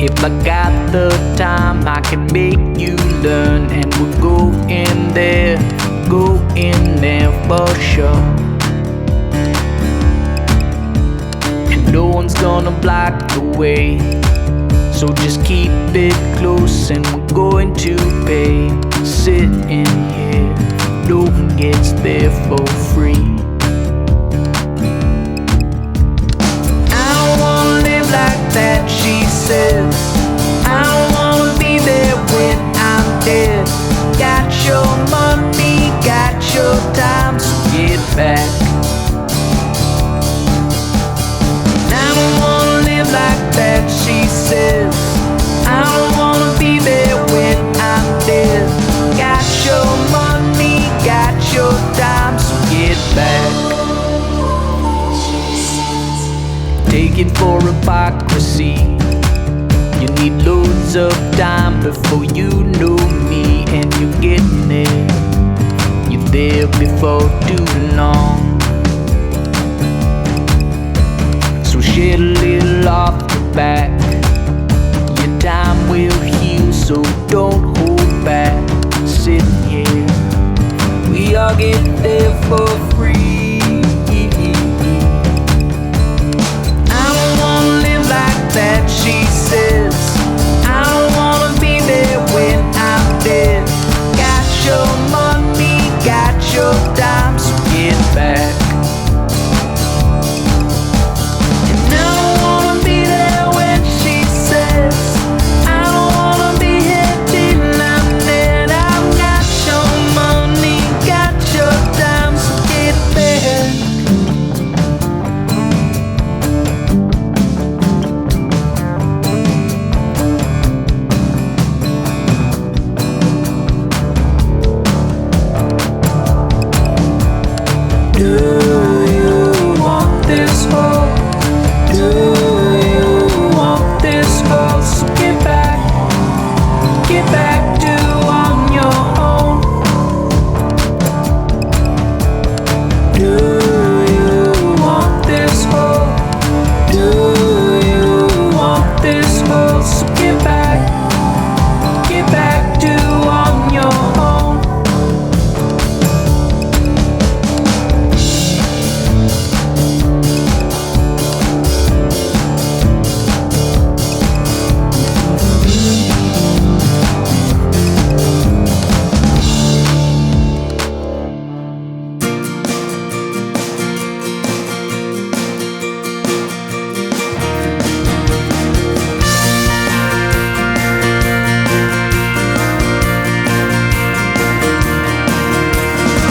If I got the time, I can make you learn. And we'll go in there for sure. And no one's gonna block the way, so just keep it close and we're going to pay. Sitting here, no one gets there for free. I don't wanna live like that, she says. I don't wanna be there when I'm dead. Got your money, got your time, so get back. I don't wanna live like that, she says. I don't wanna be there when I'm dead. Got your money, got your time, so get back. Take it for hypocrisy. You need loads of time before you know me, and you're getting it. You're there before too long. So shed a little off your back. Your time will heal, so don't hold back. Sitting here, we all get there for free. I don't wanna live like that, she says. I don't wanna be there when I'm dead. Got your money, got your time, so get back. And I don't wanna be there when she says. I don't wanna be here till I'm dead. I've got your money, got your time, so get back. Do you want this world? Do you want this world? So get back to on your own. Do you want this world? Do you want this world? So get back to on your own.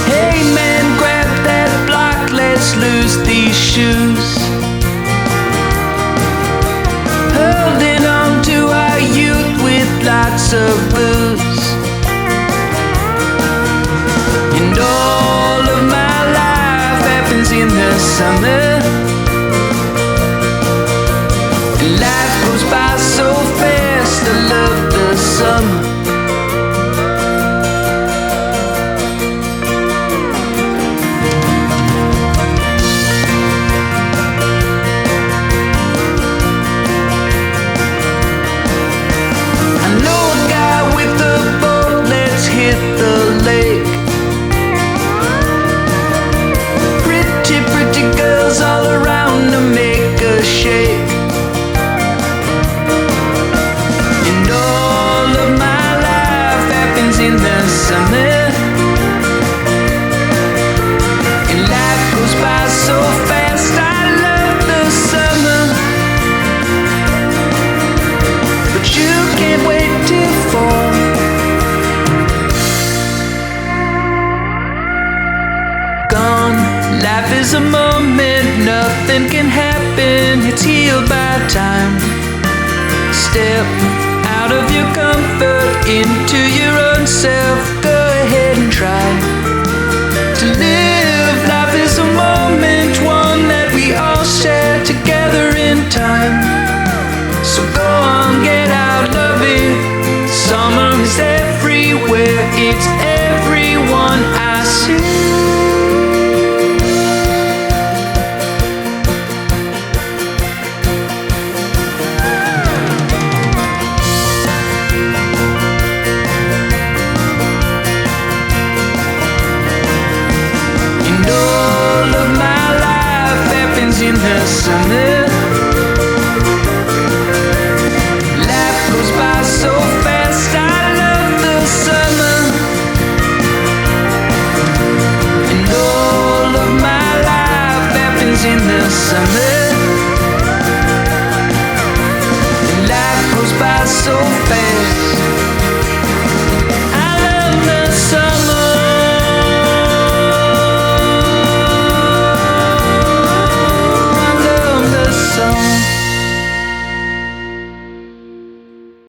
Hey man, grab that block, let's lose these shoes. Holding on to our youth with lots of booze. And all of my life happens in the summer. And life goes by so fast, I love the summer. I know a guy with a boat, let's hit the lake. Pretty, pretty girls all around to make us shake. And all of my life happens in the summer. And life goes by so fast, I love the summer. But you can't wait till fall. Gone, life is a moment, nothing can happen. It's healed by time. Step out of your comfort into your own self. Go ahead and try to live. Life is a moment, one that we all share together in time. So go on, get out, love it. Summer is everywhere, it's everyone I see. and the